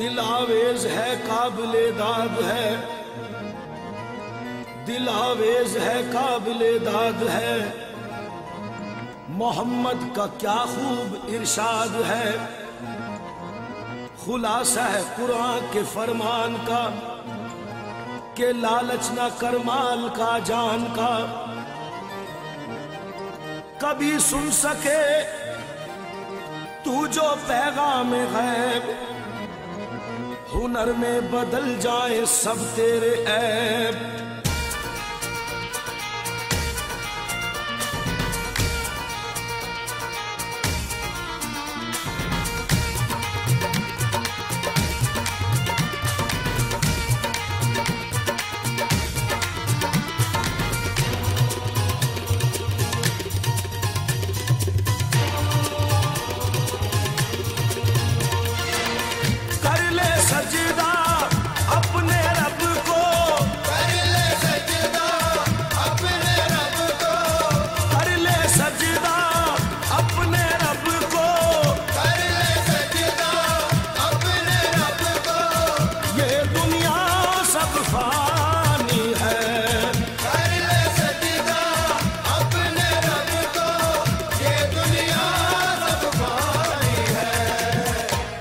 دل آویز ہے قابل داد ہے، دل آویز ہے قابل داد ہے، محمد کا کیا خوب ارشاد ہے، خلاصہ ہے قرآن کے فرمان کا کہ لالچ نہ کر مال کا جان کا، کبھی سن سکے تو جو پیغام غیب، ہنر میں بدل جائے سب تیرے عیب۔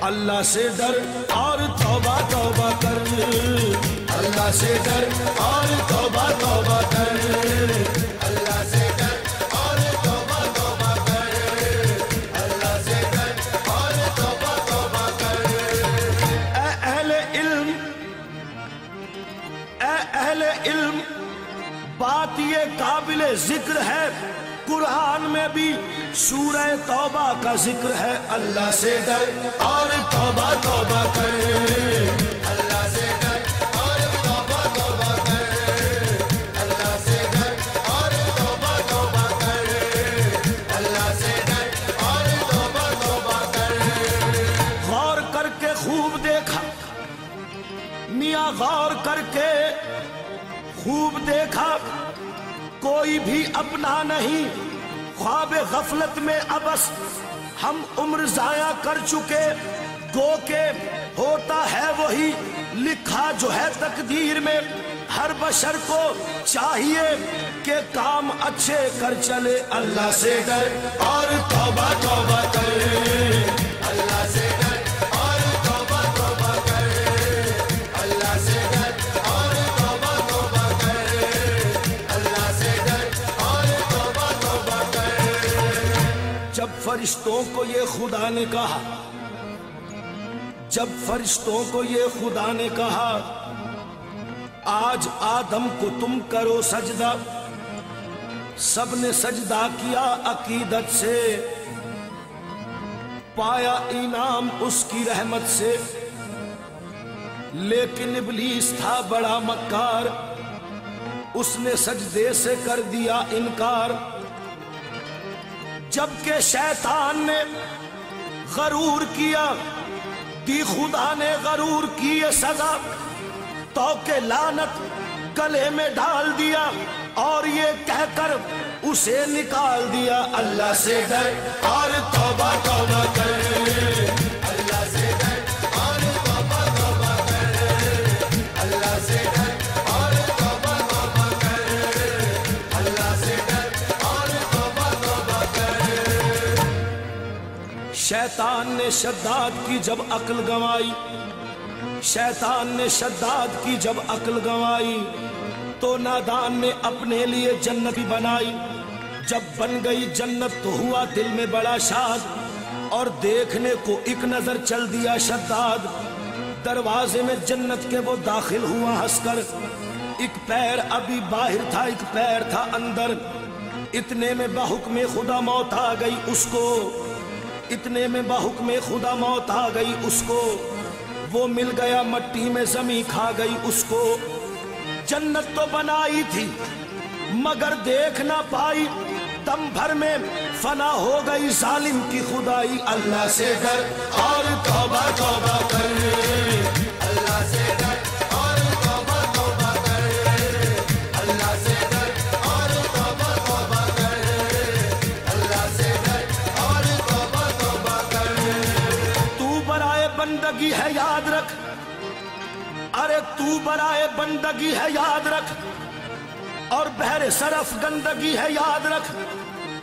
اللہ سے ڈر اور توبہ توبہ کر، اللہ سے ڈر اور توبہ توبہ کر، اللہ سے ڈر اور توبہ توبہ کر، اللہ سے ڈر اور توبہ توبہ کر۔ اے اہل علم، اے اہل علم، بات یہ قابل ذکر ہے، قرآن میں بھی سورہ توبہ کا ذکر ہے، اللہ سے ڈر اور توبہ توبہ کر، اللہ سے ڈر اور توبہ توبہ کر، اللہ سے ڈر اور توبہ توبہ کر، اللہ سے ڈر اور توبہ توبہ کر۔ غور کر کے خوب دیکھا میاں، غور کر کے خوب دیکھا، کوئی بھی اپنا نہیں، خواب غفلت میں ابس ہم عمر ضائع کر چکے، گو کہ ہوتا ہے وہی لکھا جو ہے تقدیر میں، ہر بشر کو چاہیے کہ کام اچھے کر چلے، اللہ سے ڈر اور توبہ توبہ کر، اللہ سے ڈر اور توبہ توبہ کر، اللہ سے ڈر اور توبہ توبہ کر، اللہ سے ڈر اور توبہ توبہ کر۔ جب فرشتوں کو یہ خدا نے کہا، جب فرشتوں کو یہ خدا نے کہا آج آدم کو تم کرو سجدہ، سب نے سجدہ کیا عقیدت سے، پایا انعام اس کی رحمت سے، لیکن ابلیس تھا بڑا مکار، اس نے سجدے سے کر دیا انکار، جبکہ شیطان نے غرور کیا، دی خدا نے غرور کی یہ سزا، تو کہ لعنت گلے میں ڈال دیا اور یہ کہہ کر اسے نکال دیا، اللہ سے ڈر اور توبہ توبہ کر، اللہ سے ڈر اور توبہ توبہ کر، اللہ سے ڈر اور توبہ توبہ کر، اللہ سے ڈر اور توبہ توبہ کر۔ شیطان نے شداد کی جب عقل گنوائی، شیطان نے شداد کی جب عقل گنوائی، تو نادان نے اپنے لیے جنت بنائی، جب بن گئی جنت تو ہوا دل میں بڑا شاد، اور دیکھنے کو ایک نظر چل دیا شداد، دروازے میں جنت کے وہ داخل ہوا ہنس کر، ایک پیر ابھی باہر تھا ایک پیر تھا اندر، اتنے میں بحکم خدا موت آ گئی اس کو، اتنے میں بحکم خدا موت آ گئی اس کو، وہ مل گیا مٹی میں زمین کھا گئی اس کو، جنت تو بنائی تھی مگر دیکھ نہ پائی، دم بھر میں فنا ہو گئی ظالم کی خدائی، اللہ سے ڈر اور توبہ توبہ کر، اللہ سے ڈر اور توبہ توبہ کر، اللہ سے ڈر اور توبہ توبہ کر، اللہ سے ڈر اور توبہ توبہ کر۔ تو برائے بندہ بندگی ہے یاد رکھ، ارے تو برائے بندگی ہے یاد رکھ، اور بہر صرف گندگی ہے یاد رکھ،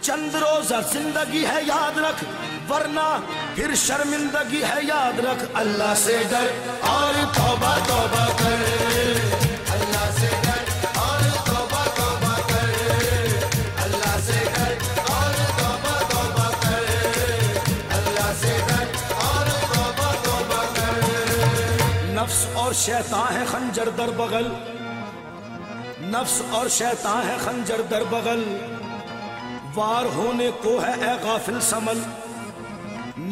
چند روزہ زندگی ہے یاد رکھ، ورنہ پھر شرمندگی ہے یاد رکھ۔ اللہ سے ڈر اور توبہ توبہ کر، اللہ سے ڈر اور توبہ توبہ کر، اللہ سے ڈر اور توبہ توبہ کر، اللہ سے ڈر اور توبہ توبہ کر۔ نفس اور شیطان ہے خنجر در بغل، نفس اور شیطان ہے خنجر در بغل، وار ہونے کو ہے اے غافل سنبھل،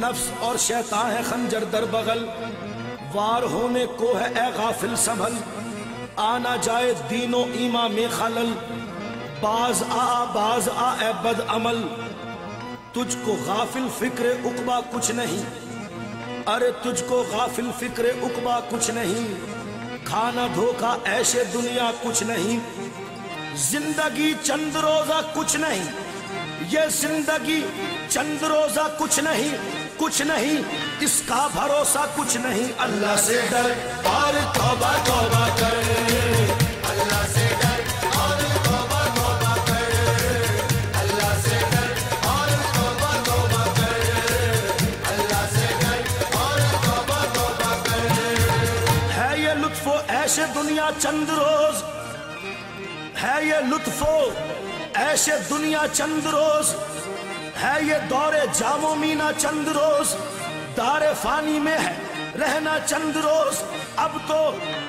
نفس اور شیطان ہے خنجر در بغل، وار ہونے کو ہے اے غافل سنبھل، آنا جائے دین و ایمان میں خلل، باز آ اے بد عمل، تجھ کو غافل فکر عقبہ کچھ نہیں، ارے تجھ کو غافل فکر عقبہ کچھ نہیں، کھانا دھوکا ایشے دنیا کچھ نہیں، زندگی چند روزہ کچھ نہیں، یہ زندگی چند روزہ کچھ نہیں، کچھ نہیں اس کا بھروسہ کچھ نہیں۔ اللہ سے ڈر اور توبہ توبہ کر، اللہ سے ڈر اور توبہ توبہ کر، اللہ سے ڈر اور توبہ توبہ کر، اللہ سے ڈر اور توبہ توبہ کر۔ ہے یہ لطف و عیش دنیا چند روز، ہے یہ لطف و عیش دنیا چند روز، ہے یہ دور جام و مینا چند روز، دار فانی میں ہے رہنا چند روز، اب تو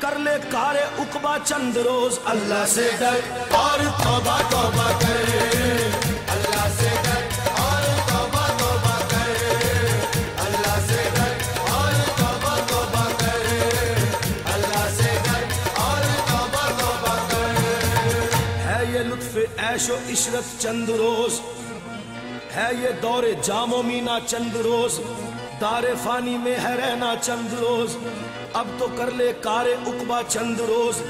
کر لے کار عقبہ چند روز۔ اللہ سے ڈر اور توبہ توبہ کر، اللہ سے ڈر اور توبہ توبہ کر، اللہ سے ڈر اور توبہ توبہ کر، اللہ سے ڈر اور توبہ توبہ کر۔ ہے یہ لطف عیش و عشرت چند روز، ہے یہ دور جام و مینا چند روز، دار فانی میں ہے رہنا چند روز، اب تو کر لے کار عقبہ چند روز۔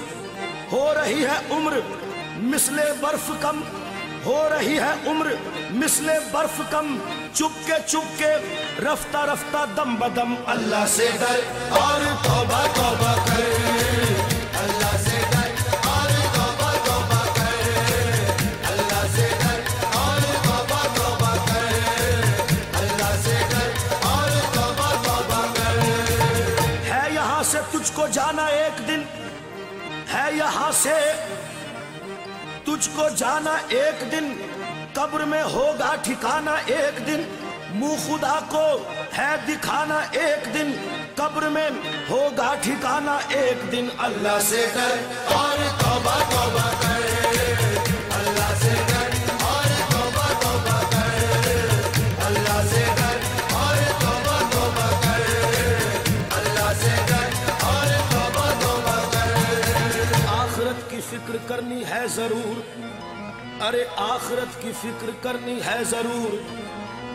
ہو رہی ہے عمر مثل برف کم، ہو رہی ہے عمر مثل برف کم، چپ کے رفتہ رفتہ دم بدم۔ اللہ سے ڈر اور توبہ توبہ کر، اللہ سے ڈر اور توبہ توبہ کر، اللہ سے ڈر اور توبہ توبہ کر، اللہ سے ڈر اور توبہ توبہ کر۔ ہے یہاں سے تجھ کو جانا ایک دن، ہے یہاں سے تجھ کو جانا ایک دن، قبر میں ہوگا ٹھکانا ایک دن، منہ خدا کو ہے دکھانا ایک دن، قبر میں ہوگا ٹھکانا ایک دن۔ اللہ سے ڈر اور توبہ توبہ کر، اللہ سے ڈر اور توبہ توبہ کر، اللہ سے ڈر اور توبہ توبہ کر، اللہ سے ڈر اور توبہ توبہ کر۔ آخرت کی فکر کرنی ہے ضرور، ارے آخرت کی فکر کرنی ہے ضرور،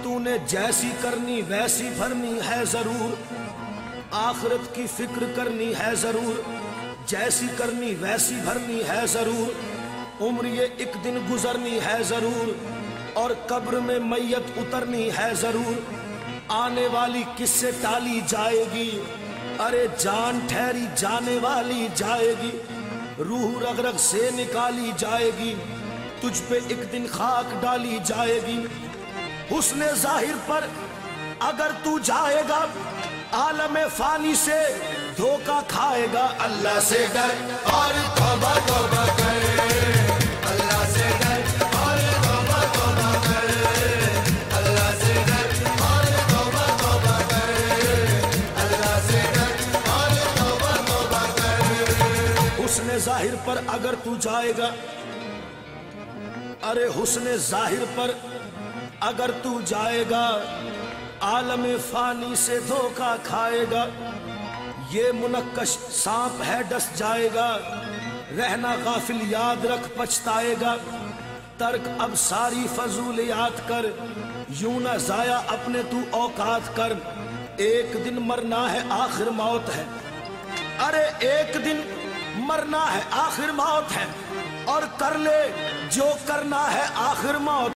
تو نے جیسی کرنی ویسی بھرنی ہے ضرور، آخرت کی فکر کرنی ہے ضرور، جیسی کرنی ویسی بھرنی ہے ضرور، عمر یہ ایک دن گزرنی ہے ضرور، اور قبر میں میت اترنی ہے ضرور، آنے والی کس سے ٹالی جائے گی، ارے جان ٹھہری جانے والی جائے گی، روح رگ رگ سے نکالی جائے گی، تجھ پہ ایک دن خاک ڈالی جائے گی، حسن ظاہر پر اگر تو جائے گا عالم فانی سے دھوکہ کھائے گا۔ اللہ سے ڈر اور توبہ توبہ کر، اللہ سے ڈر اور توبہ توبہ کر، اللہ سے ڈر اور توبہ توبہ کر، اللہ سے ڈر اور توبہ توبہ کر۔ حسن ظاہر پر اگر تو جائے گا، ارے حسن ظاہر پر اگر تو جائے گا عالم فانی سے دھوکہ کھائے گا، یہ منقش سانپ ہے ڈس جائے گا، رہنا غافل یاد رکھ پچھتائے گا، ترک اب ساری فضولیات کر، یوں نہ ضائع اپنے تو اوقات کر، ایک دن مرنا ہے آخر موت ہے، ارے ایک دن مرنا ہے آخر موت ہے، اور کر لے جو کرنا ہے آخر موت